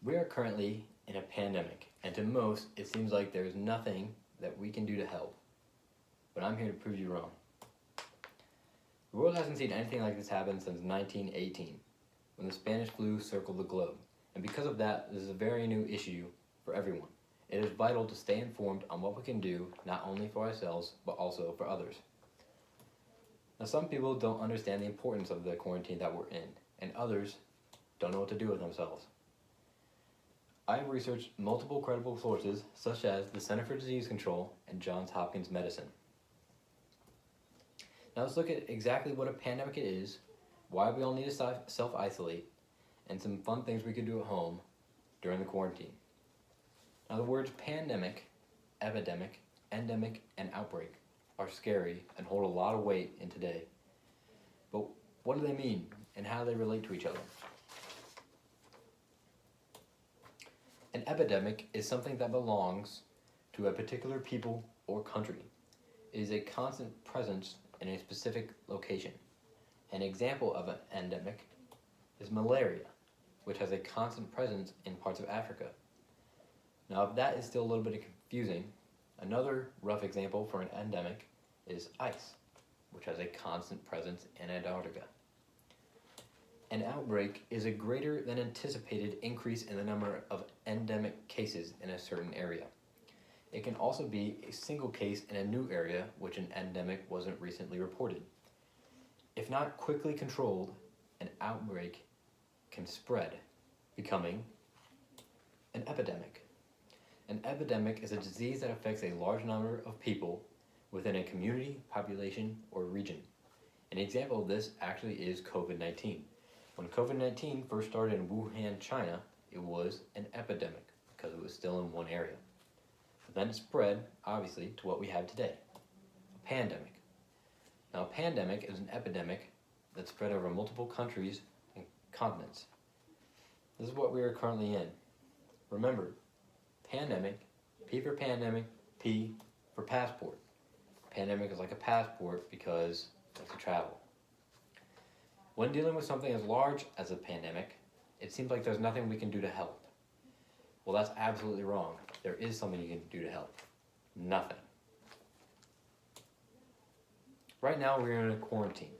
We are currently in a pandemic, and to most, it seems like there is nothing that we can do to help. But I'm here to prove you wrong. The world hasn't seen anything like this happen since 1918, when the Spanish flu circled the globe. And because of that, this is a very new issue for everyone. It is vital to stay informed on what we can do, not only for ourselves, but also for others. Now, some people don't understand the importance of the quarantine that we're in, and others don't know what to do with themselves. I have researched multiple credible sources, such as the Center for Disease Control and Johns Hopkins Medicine. Now let's look at exactly what a pandemic is, why we all need to self-isolate, and some fun things we can do at home during the quarantine. Now the words pandemic, epidemic, endemic, and outbreak are scary and hold a lot of weight in today. But what do they mean, and how do they relate to each other? An epidemic is something that belongs to a particular people or country. It is a constant presence in a specific location. An example of an endemic is malaria, which has a constant presence in parts of Africa. Now, if that is still a little bit confusing, another rough example for an endemic is ice, which has a constant presence in Antarctica. An outbreak is a greater than anticipated increase in the number of endemic cases in a certain area. It can also be a single case in a new area which an endemic wasn't recently reported. If not quickly controlled, an outbreak can spread, becoming an epidemic. An epidemic is a disease that affects a large number of people within a community, population, or region. An example of this actually is COVID-19. When COVID-19 first started in Wuhan, China, it was an epidemic because it was still in one area. But then it spread, obviously, to what we have today, a pandemic. Now, a pandemic is an epidemic that spread over multiple countries and continents. This is what we are currently in. Remember, pandemic, P for pandemic, P for passport. Pandemic is like a passport because it's to travel. When dealing with something as large as a pandemic, it seems like there's nothing we can do to help. Well, that's absolutely wrong. There is something you can do to help. Nothing. Right now, we're in a quarantine.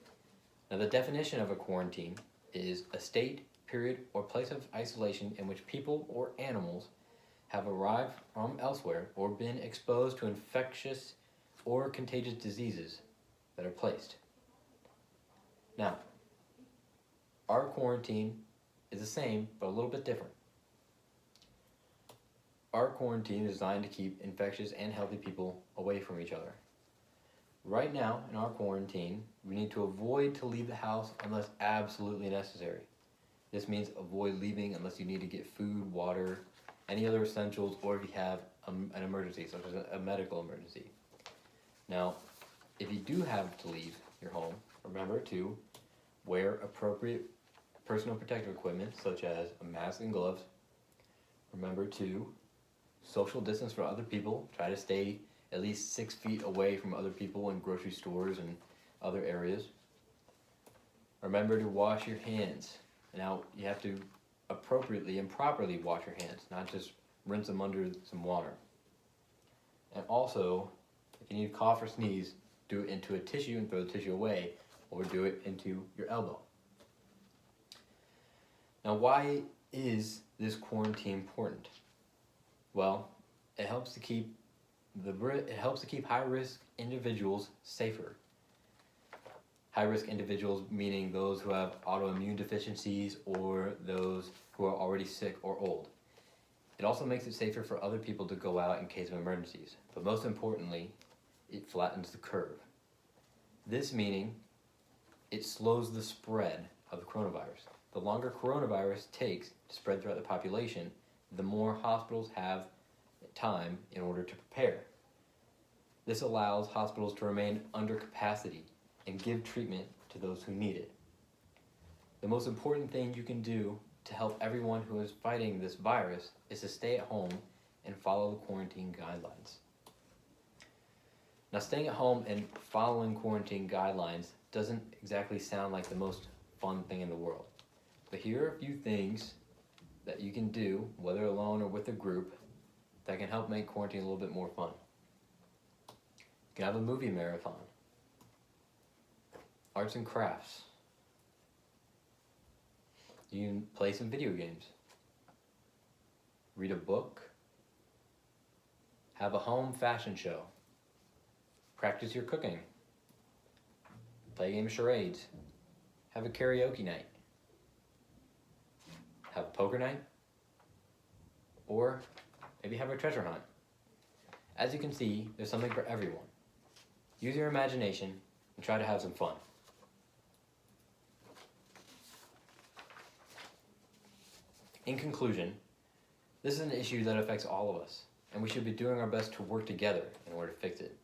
Now, the definition of a quarantine is a state, period, or place of isolation in which people or animals have arrived from elsewhere or been exposed to infectious or contagious diseases that are placed. Now, our quarantine is the same, but a little bit different. Our quarantine is designed to keep infectious and healthy people away from each other. Right now, in our quarantine, we need to avoid to leave the house unless absolutely necessary. This means avoid leaving unless you need to get food, water, any other essentials, or if you have an emergency, such as a medical emergency. Now, if you do have to leave your home, remember to wear appropriate personal protective equipment, such as a mask and gloves. Remember to social distance from other people. Try to stay at least 6 feet away from other people in grocery stores and other areas. Remember to wash your hands. Now, you have to appropriately and properly wash your hands, not just rinse them under some water. And also, if you need to cough or sneeze, do it into a tissue and throw the tissue away, or do it into your elbow. Now, why is this quarantine important? Well, it helps to keep high-risk individuals safer. High-risk individuals meaning those who have autoimmune deficiencies or those who are already sick or old. It also makes it safer for other people to go out in case of emergencies. But most importantly, it flattens the curve. This meaning it slows the spread of the coronavirus. The longer coronavirus takes to spread throughout the population, the more hospitals have time in order to prepare. This allows hospitals to remain under capacity and give treatment to those who need it. The most important thing you can do to help everyone who is fighting this virus is to stay at home and follow the quarantine guidelines. Now, staying at home and following quarantine guidelines doesn't exactly sound like the most fun thing in the world. But here are a few things that you can do, whether alone or with a group, that can help make quarantine a little bit more fun. You can have a movie marathon, arts and crafts. You can play some video games, read a book, have a home fashion show, practice your cooking, play a game of charades, have a karaoke night, have a poker night, or maybe have a treasure hunt. As you can see, there's something for everyone. Use your imagination and try to have some fun. In conclusion, this is an issue that affects all of us, and we should be doing our best to work together in order to fix it.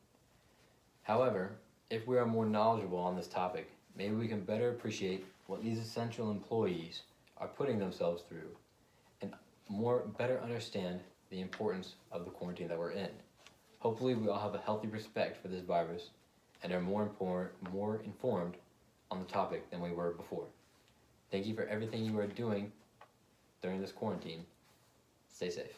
However, if we are more knowledgeable on this topic, maybe we can better appreciate what these essential employees are putting themselves through and better understand the importance of the quarantine that we're in. Hopefully we all have a healthy respect for this virus and are more informed on the topic than we were before. Thank you for everything you are doing during this quarantine. Stay safe.